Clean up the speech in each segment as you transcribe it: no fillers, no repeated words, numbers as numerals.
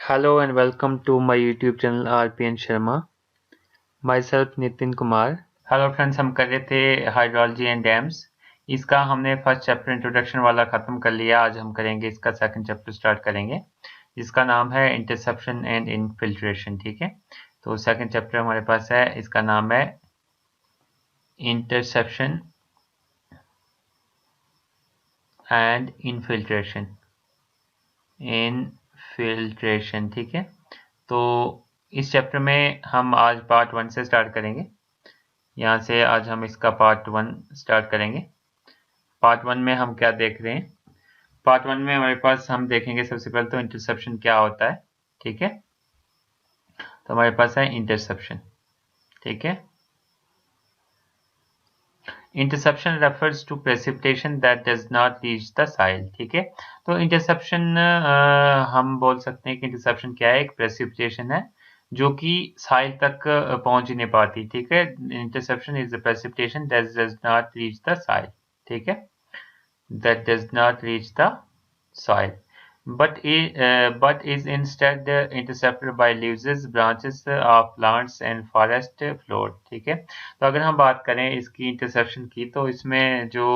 Hello and welcome to my YouTube channel RPN Sharma. Myself Nitin Kumar. Hello friends, हम कर रहे थे hydrology and dams. इसका हमने फर्स्ट चैप्टर इंट्रोडक्शन वाला ख़त्म कर लिया। आज हम करेंगे इसका सेकंड चैप्टर स्टार्ट करेंगे, जिसका नाम है इंटरसेप्शन एंड इनफिल्ट्रेशन। ठीक है, तो सेकंड चैप्टर हमारे पास है, इसका नाम है इंटरसेप्शन एंड इनफिल्ट्रेशन। ठीक है, तो इस चैप्टर में हम आज पार्ट 1 से स्टार्ट करेंगे। यहाँ से आज हम इसका पार्ट 1 स्टार्ट करेंगे। पार्ट 1 में हम क्या देख रहे हैं? पार्ट 1 में हमारे पास हम देखेंगे सबसे पहले तो इंटरसेप्शन क्या होता है। ठीक है, तो हमारे पास है इंटरसेप्शन। ठीक है, interception refers to precipitation that does not reach the soil. ठीक है, तो इंटरसेप्शन हम बोल सकते हैं कि इंटरसेप्शन क्या है? एक प्रेसिपिटेशन है जो कि साइल तक पहुंच ही नहीं पाती। ठीक है, interception is the precipitation that does not reach the soil. ठीक है, that does not reach the soil but is instead intercepted by leaves, branches of plants and forest floor। ठीक है, तो अगर हम बात करें इसकी इंटरसेप्शन की, तो इसमें जो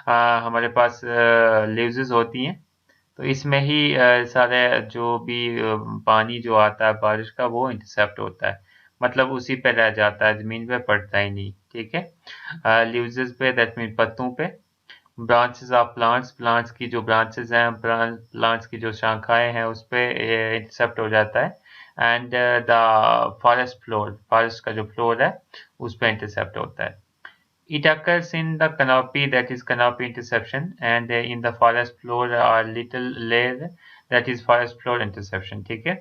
हमारे पास लीव्स होती हैं, तो इसमें ही सारे जो भी पानी जो आता है बारिश का, वो इंटरसेप्ट होता है। मतलब उसी पे रह जाता है, जमीन पे पड़ता ही नहीं। ठीक है, लीव्स पे, दैट मीन पत्तों पे। ब्रांचेस ऑफ प्लांट्स, प्लांट्स की जो ब्रांचेस हैं, प्लांट्स की जो शाखाएं हैं, उस पे इंटरसेप्ट हो जाता है। And the forest floor, forest का जो फ्लोर है उस पे इंटरसेप्ट होता है। It occurs in the canopy, that is canopy interception, and in the forest floor or litter layer, that is forest floor interception. ठीक है,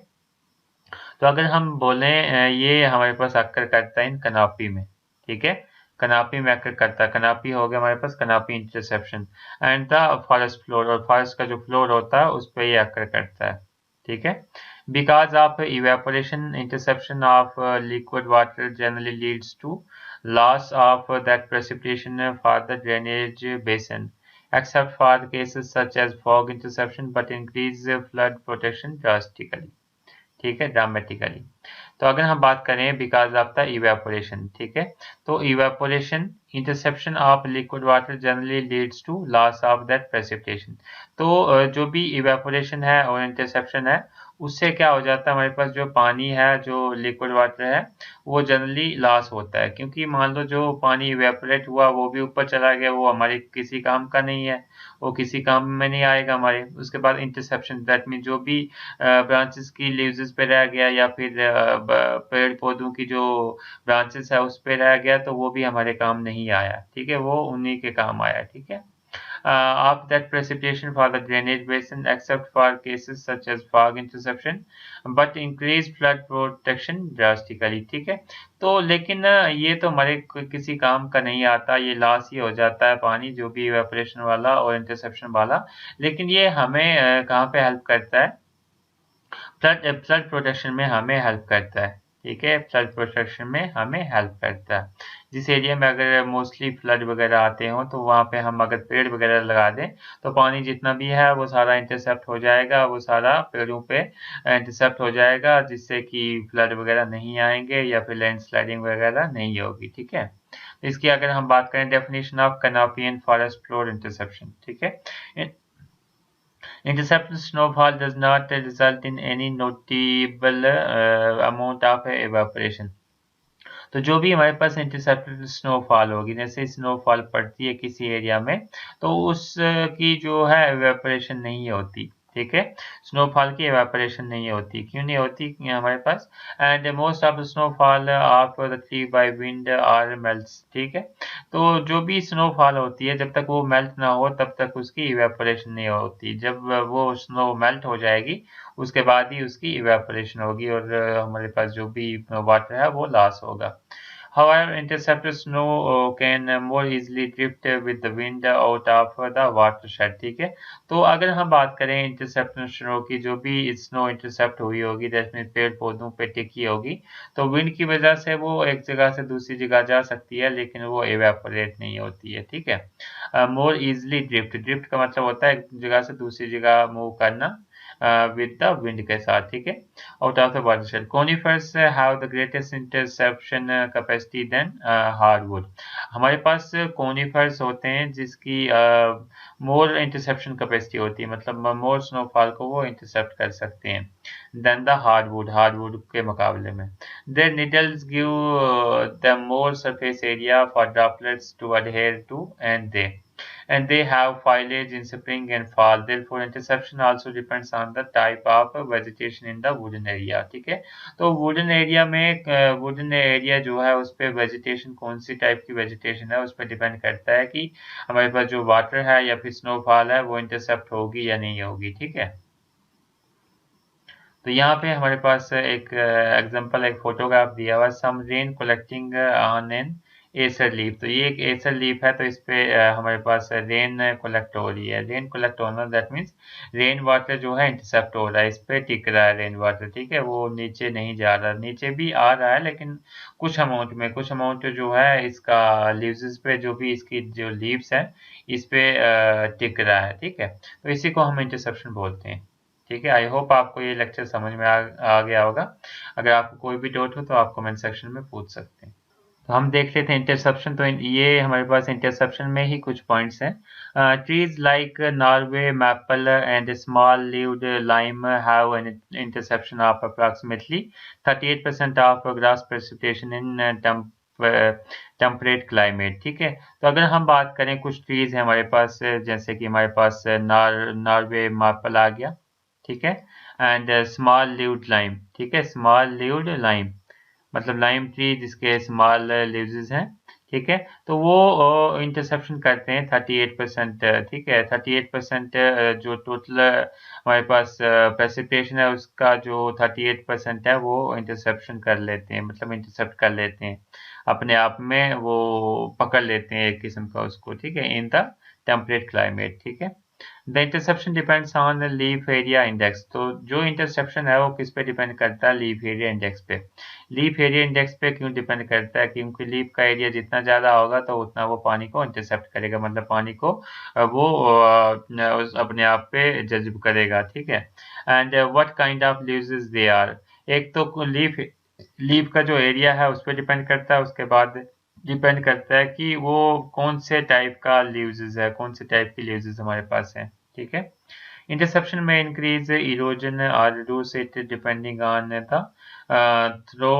तो अगर हम बोलें ये हमारे पास अक्कर करता है इन कनापी में। ठीक है, कनापी में अक्कर करता है। कनापी हो गया हमारे पास canopy interception, and the forest floor, और फॉरेस्ट का जो फ्लोर होता है उस पर ये अक्कर करता है। ठीक है, because of evaporation, interception of liquid water generally leads to loss of that precipitation for the drainage basin, except for cases such as fog interception, but increase flood protection drastically। ठीक है, dramatically. तो अगर हम बात करें because of the evaporation, ठीक है, तो evaporation, interception of liquid water generally leads to loss of that precipitation. तो जो भी इवेपोरेशन है और इंटरसेप्शन है, उससे क्या हो जाता है, हमारे पास जो पानी है, जो लिक्विड वाटर है, वो जनरली लॉस होता है। क्योंकि मान लो जो पानी इवेपोरेट हुआ वो भी ऊपर चला गया, वो हमारे किसी काम का नहीं है, वो किसी काम में नहीं आएगा हमारे। उसके बाद इंटरसेप्शन, दैट मीन जो भी ब्रांचेस की लीव्स पे रह गया, या फिर पेड़ पौधों की जो ब्रांचेस है उस पे रह गया, तो वो भी हमारे काम नहीं आया। ठीक है, वो उन्हीं के काम आया। ठीक है, of that precipitation for the drainage basin, except for cases such as fog interception, but increase flood protection drastically। ठीक है, तो लेकिन ये तो हमारे किसी काम का नहीं आता, ये लॉस ही हो जाता है पानी, जो भी इवेपोरेशन वाला और इंटरसेप्शन वाला। लेकिन ये हमें कहाँ पे हेल्प करता है? फ्लड प्रोटेक्शन में हमें हेल्प करता है। ठीक है, फ्लड प्रोटेक्शन में हमें हेल्प करता है। जिस एरिया में अगर मोस्टली फ्लड वगैरह आते हो, तो वहाँ पे हम अगर पेड़ वगैरह लगा दें, तो पानी जितना भी है वो सारा इंटरसेप्ट हो जाएगा, वो सारा पेड़ों पे इंटरसेप्ट हो जाएगा, जिससे कि फ्लड वगैरह नहीं आएंगे या फिर लैंडस्लाइडिंग वगैरह नहीं होगी। ठीक है, इसकी अगर हम बात करें definition of canopy and forest floor interception. ठीक है, intercepted snowfall does not result in any notable amount of evaporation। तो जो भी हमारे पास इंटरसेप्टेड स्नोफॉल होगी, जैसे स्नोफॉल पड़ती है किसी एरिया में, तो उसकी जो है एवेपोरेशन नहीं होती। ठीक है, स्नोफॉल की एवेपोरेशन नहीं होती। क्यों नहीं होती? हमारे पास and most of the snowfall of the tree by wind are melts. ठीक है, तो जो भी स्नोफॉल होती है, जब तक वो मेल्ट ना हो तब तक उसकी इवेपोरेशन नहीं होती। जब वो स्नो मेल्ट हो जाएगी, उसके बाद ही उसकी इवेपोरेशन होगी, और हमारे पास जो भी वाटर है वो लॉस होगा। However, intercepted snow can more easily drift with the wind out of the watershed। ठीक है, तो अगर हम बात करें इंटरसेप्टेड स्नो की, जो भी स्नो इंटरसेप्ट हुई होगी, जिसमें पेड़ पौधों पे टिकी होगी, तो विंड की वजह से वो एक जगह से दूसरी जगह जा सकती है, लेकिन वो एवेपोरेट नहीं होती है। ठीक है, मोर इजली ड्रिफ्ट, ड्रिफ्ट का मतलब होता है एक जगह से दूसरी जगह मूव करना। विद द विंड के साथ, ठीक है, out of the water shell. Conifers have the greatest interception capacity then hardwood. हमारे पास कोनिफर्स होते हैं जिसकी मोर इंटरसेप्शन कैपेसिटी होती है, मतलब मोर स्नोफॉल को वो इंटरसेप्ट कर सकते हैं देन द हार्डवुड के मुकाबले में। Their needles give them more surface area for droplets to adhere to, and they have foliage in spring and fall. Therefore, interception also depends on the type of vegetation in the wooded area. ठीक है, तो wooden area में wooden area जो है उस पर vegetation कौन सी type की वेजिटेशन है उस पर डिपेंड करता है कि हमारे पास जो वाटर है या फिर स्नोफॉल है वो इंटरसेप्ट होगी या नहीं होगी, ठीक है। तो यहाँ पे हमारे पास एक एग्जांपल, एक फोटोग्राफ दिया हुआ है, some rain collecting on an acer leaf. तो ये एक एसर लीफ है, तो इस पे हमारे पास रेन कलेक्ट हो रही है। रेन कलेक्ट होना दैट मीन्स रेन वाटर जो है इंटरसेप्ट हो रहा है, इस पे टिक रहा है रेन वाटर, ठीक है, वो नीचे नहीं जा रहा, नीचे भी आ रहा है लेकिन कुछ अमाउंट में, कुछ अमाउंट जो है इसका लीव्स पे, जो भी इसकी जो लीव्स है इस पे टिक रहा है, ठीक है। तो इसी को हम इंटरसेप्शन बोलते हैं, ठीक है। आई होप आपको ये लेक्चर समझ में आ गया होगा। अगर आपको कोई भी डाउट हो तो आप कमेंट सेक्शन में पूछ सकते हैं। तो हम देख लेते हैं इंटरसेप्शन। तो ये हमारे पास इंटरसेप्शन में ही कुछ पॉइंट्स हैं। Trees like Norway maple and small levied lime have an interception of approximately 38% of grass precipitation in temperate climate, ठीक है। तो अगर हम बात करें, कुछ ट्रीज है हमारे पास, जैसे कि हमारे पास नॉर्वे मैपल आ गया, ठीक है, एंड स्मॉल लीव्ड लाइम, ठीक है, स्मॉल लीव्ड लाइम मतलब लाइम ट्री जिसके स्मॉल लीव्स हैं, ठीक है। तो वो इंटरसेप्शन करते हैं 38%, ठीक है, 38% जो टोटल हमारे पास प्रेसिपिटेशन है उसका जो 38% है वो इंटरसेप्शन कर लेते हैं, मतलब इंटरसेप्ट कर लेते हैं अपने आप में, वो पकड़ लेते हैं एक किस्म का उसको, ठीक है, इन द टेम्परेट क्लाइमेट, ठीक है। The interception depends on leaf area index. तो जो इंटरसेप्शन है वो किस पे डिपेंड करता है, लीफ एरिया इंडेक्स पे। लीफ एरिया इंडेक्स पे क्यों डिपेंड करता है, क्योंकि लीफ का एरिया जितना ज़्यादा होगा तो उतना वो पानी को इंटरसेप्ट करेगा, मतलब पानी को वो अपने आप पे जज्ब करेगा, ठीक है। And what kind of leaves they are, एक तो लीफ लीफ का जो एरिया है उस पर डिपेंड करता है, उसके बाद डिपेंड करता है कि वो कौन से टाइप का लीव्स है, कौन से टाइप की लीव्स हमारे पास है, ठीक है। इंटरसेप्शन में इंक्रीज इरोजन और reduce it depending on the throw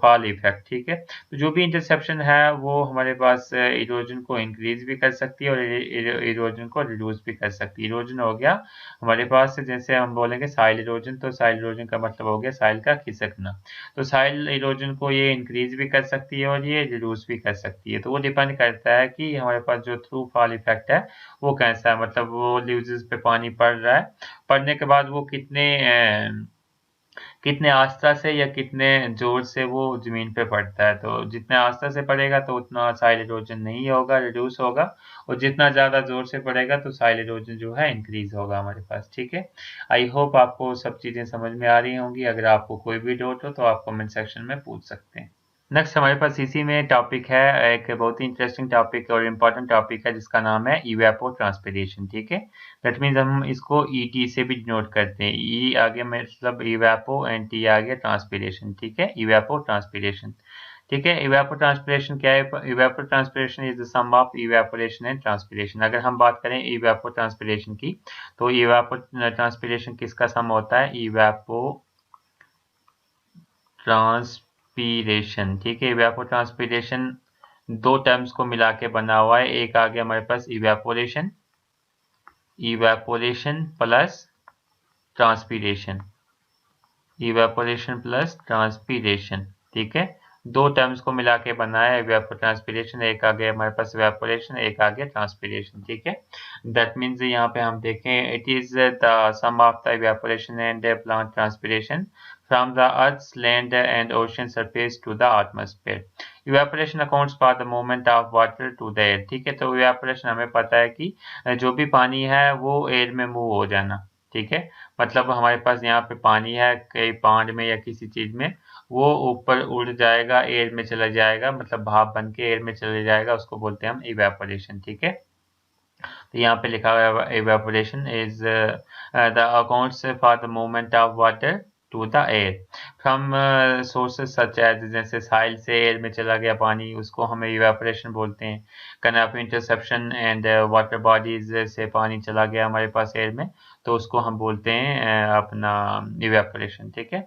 fall effect, ठीक है। तो जो भी इंटरसेप्शन है वो हमारे पास इरोजन को इंक्रीज भी कर सकती है और इरोजन को रिड्यूस भी कर सकती है। इरोजन हो गया हमारे पास, जैसे हम बोलेंगे साइल इरोजन, तो साइल इरोजन का मतलब हो गया साइल का खिसकना। तो साइल इरोजन को ये इंक्रीज भी कर सकती है और ये रिड्यूस भी कर सकती है। तो वो डिपेंड करता है कि हमारे पास जो थ्रू फॉल इफेक्ट है वो कैसा है, मतलब वो लीव्स पे पानी पड़ रहा है, पड़ने के बाद वो कितने आस्था से या कितने जोर से वो जमीन पे पड़ता है। तो जितने आस्था से पड़ेगा तो उतना साइल इरोजन नहीं होगा, रिड्यूस होगा, और जितना ज़्यादा जोर से पड़ेगा तो साइल इरोजन जो है इंक्रीज होगा हमारे पास, ठीक है। आई होप आपको सब चीज़ें समझ में आ रही होंगी। अगर आपको कोई भी डाउट हो तो आप कमेंट सेक्शन में पूछ सकते हैं। नेक्स्ट हमारे पास इसी में टॉपिक है, एक बहुत ही इंटरेस्टिंग टॉपिक और इम्पोर्टेंट टॉपिक है जिसका नाम है इवेपो ट्रांसपिरेशन, ठीक है। दैट मीन्स हम इसको ईटी से भी डिनोट करते हैं, ई आगे मतलब इवेपो एंड टी आगे ट्रांसपिरेशन, ठीक है, इवेपो ट्रांसपिरेशन, ठीक है। इवेपो ट्रांसपिरेशन क्या है, evapotranspiration is the sum of evaporation and transpiration. अगर हम बात करें इवेपो ट्रांसपिरेशन की, तो इवेपो ट्रांसपिरेशन किसका सम होता है, इवेपो ट्रांसपीरेशन, ठीक है। इवेपोट्रांसपीरेशन दो टर्म्स को मिला के बना हुआ है, एक आ गया हमारे पास evaporation, evaporation plus transpiration, evaporation plus transpiration, ठीक है। दो टर्म्स को मिला के बना है इवेपोट्रांसपीरेशन, एक आ गया हमारे पास इवेपोरेशन, एक आ गया ट्रांसपीरेशन, ठीक है। दैट मीन्स यहाँ पे हम देखें, it is the sum of the evaporation and plant transpiration from the Earth's land and ocean surface to the atmosphere. Evaporation accounts for the movement of water to the air, ठीक है। तो evaporation हमें पता है कि जो भी पानी है वो एयर में मूव हो जाना, ठीक है। मतलब हमारे पास यहाँ पे पानी है कहीं पांड में या किसी चीज में, वो ऊपर उड़ जाएगा, एयर में चला जाएगा, मतलब भाप बन के एयर में चले जाएगा, उसको बोलते हैं हम इवेपोरेशन, ठीक है। तो यहाँ पे लिखा हुआ है evaporation is the accounts for the movement of water to the air from sources such as जैसे साइल से एयर में चला गया पानी, उसको हम evaporation बोलते हैं। कनापी इंटरसेप्शन एंड वाटर बॉडीज से पानी चला गया हमारे पास एयर में, तो उसको हम बोलते हैं अपना evaporation, ठीक है।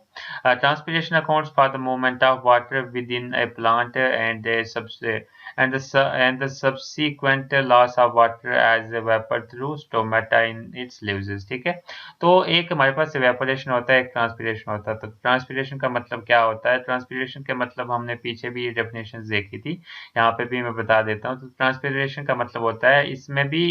Transpiration accounts for the movement of water within a plant and and the subsequent loss of water as a vapor through stomata in its leaves, ठीक है। तो एक हमारे पास evaporation होता है, एक ट्रांसपिरेशन होता है। तो ट्रांसपिरेशन का मतलब क्या होता है? ट्रांसपिरेशन का मतलब हमने पीछे भी डेफिनेशन देखी थी, यहाँ पे भी मैं बता देता हूँ। तो ट्रांसपिरेशन का मतलब होता है इसमें भी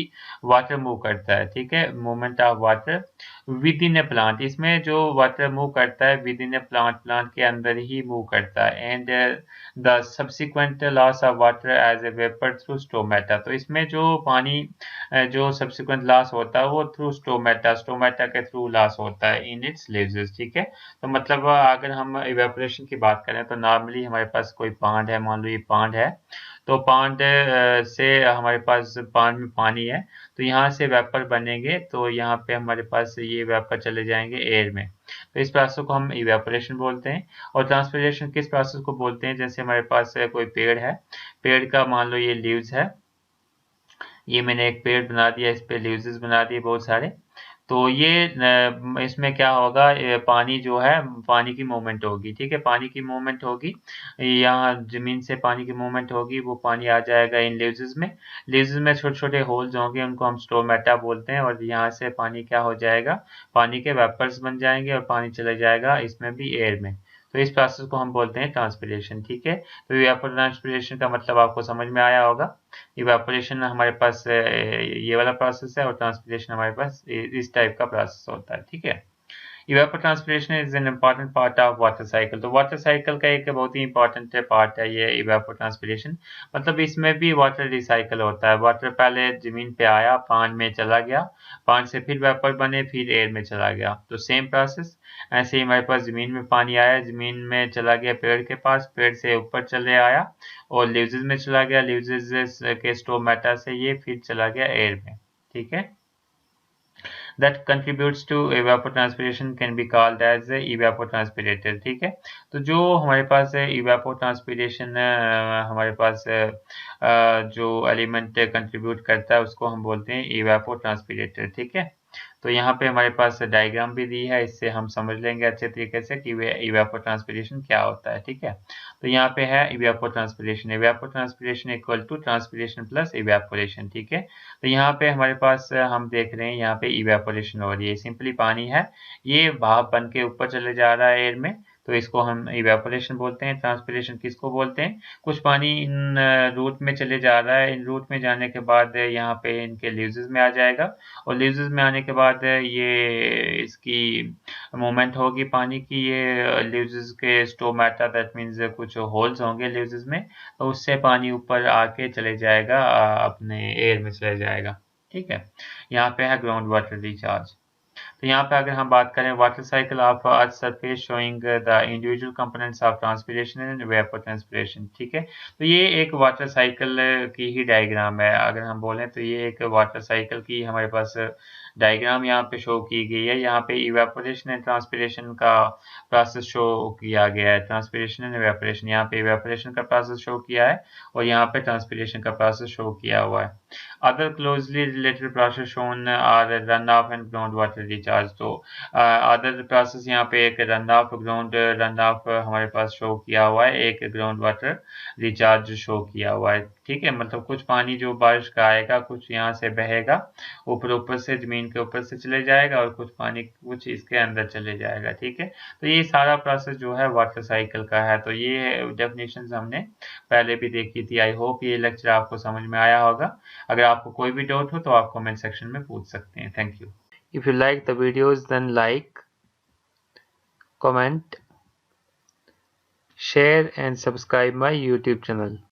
वाटर मूव करता है, ठीक है, movement of water within a plant, इसमें जो वाटर मूव करता है within a plant, plant के अंदर ही मूव करता है। And the subsequent loss of water as a vapour through stomata, तो इसमें जो पानी जो सब्सिक्वेंट लॉस होता है वो थ्रू स्टोमेटा, स्टोमेटा के थ्रू लॉस होता है इन इट्स लीव्स, ठीक है। तो मतलब अगर हम इवेपोरेशन की बात करें तो नॉर्मली हमारे पास कोई पांड है, मान लो ये पांड है, तो पांड से हमारे पास पांड में पानी है, तो यहाँ से वेपर बनेंगे, तो यहाँ पे हमारे पास ये वेपर चले जाएंगे एयर में, तो इस प्रोसेस को हम इवेपोरेशन बोलते हैं। और ट्रांसपिरेशन किस प्रोसेस को बोलते हैं? जैसे हमारे पास कोई पेड़ है, पेड़ का मान लो ये लीव्स है, ये मैंने एक पेड़ बना दिया, इस पे लीव्स बना दिए बहुत सारे, तो ये इसमें क्या होगा, पानी जो है, पानी की मूवमेंट होगी, ठीक है, पानी की मूवमेंट होगी, यहाँ जमीन से पानी की मूवमेंट होगी, वो पानी आ जाएगा इन लीव्स में, लीव्स में छोटे छोटे होल्स होंगे, उनको हम स्टोमेटा बोलते हैं, और यहाँ से पानी क्या हो जाएगा, पानी के वेपर्स बन जाएंगे और पानी चला जाएगा इसमें भी एयर में, तो इस प्रोसेस को हम बोलते हैं ट्रांसपिरेशन, ठीक है। तो वेपर ट्रांसपिरेशन का मतलब आपको समझ में आया होगा। इवेपोरेशन हमारे पास ये वाला प्रोसेस है, और ट्रांसपिरेशन हमारे पास इस टाइप का प्रोसेस होता है, ठीक है। Evapotranspiration is an important part of water cycle, तो वाटर साइकिल का एक बहुत ही इंपॉर्टेंट पार्ट है ये इवेपोट्रांसपिरेशन, मतलब इसमें भी वाटर रिसाइकल होता है। वाटर पहले जमीन पे आया, पानी में चला गया, पानी से फिर वेपर बने, फिर एयर में चला गया, तो सेम प्रोसेस। ऐसे ही हमारे पास जमीन में पानी आया, जमीन में चला गया पेड़ के पास, पेड़ से ऊपर चले आया और लीव्स में चला गया, लीव्स के स्टोमेटा से ये फिर चला गया एयर में, ठीक है। that contributes to evapotranspiration can be called as evapotranspirator, ठीक है। तो जो हमारे पास है evapotranspiration हमारे पास जो एलिमेंट कंट्रीब्यूट करता है उसको हम बोलते हैं evapotranspirator, ठीक है। तो यहाँ पे हमारे पास डायग्राम भी दी है, इससे हम समझ लेंगे अच्छे तरीके से कि इवेपोट्रांसपिरेशन क्या होता है, ठीक है। तो यहाँ पे है evapotranspiration, evapotranspiration equal to transpiration plus evaporation, ठीक है। तो यहाँ पे हमारे पास हम देख रहे हैं यहाँ पे इवेपोरेशन हो रही है, सिंपली पानी है, ये भाप बन के ऊपर चले जा रहा है एयर में, तो इसको हम इवेपोरेशन बोलते हैं। ट्रांसपिरेशन किसको बोलते हैं? कुछ पानी इन रूट में चले जा रहा है, इन रूट में जाने के बाद यहाँ पे इनके लीव्स में आ जाएगा, और लीव्स में आने के बाद ये इसकी मूवमेंट होगी पानी की, ये लीव्स के स्टोमेटा, दैट मीन्स कुछ होल्स होंगे लीव्स में, तो उससे पानी ऊपर आके चले जाएगा, अपने एयर में चले जाएगा, ठीक है। यहाँ पे है ग्राउंड वाटर रिचार्ज। तो यहाँ पे अगर हम बात करें water cycle of earth surface showing the individual components of transpiration and vapour transpiration, ठीक है। तो ये एक वाटर साइकिल की ही डायग्राम है, अगर हम बोलें तो ये एक वाटर साइकिल की हमारे पास डायग्राम यहाँ पे शो की गई है। यहाँ पे इवेपोरेशन एंड ट्रांसपिरेशन का प्रोसेस शो किया गया है, ट्रांसपिरेशन एंड इवेपोरेशन, यहाँ पे इवेपोरेशन का प्रोसेस शो किया है और यहाँ पे ट्रांसपिरेशन का प्रोसेस शो किया हुआ है। Other closely related process shown are runoff and ground water recharge. तो अदर प्रोसेस यहाँ पे एक runoff, ground runoff हमारे पास शो किया हुआ है, एक ग्राउंड वाटर रिचार्ज शो किया हुआ है, ठीक है। मतलब कुछ पानी जो बारिश का आएगा, कुछ यहाँ से बहेगा ऊपर, ऊपर से जमीन के ऊपर से चले जाएगा, और कुछ पानी कुछ इसके अंदर चले जाएगा, ठीक है। तो ये सारा प्रोसेस जो है वाटर साइकिल का है। तो ये डेफिनेशंस हमने पहले भी देखी थी। आई होप ये लेक्चर आपको समझ में आया होगा। अगर आपको कोई भी डाउट हो तो आप कमेंट सेक्शन में पूछ सकते हैं। Thank you. If you like the videos then like, comment, share and subscribe my YouTube channel.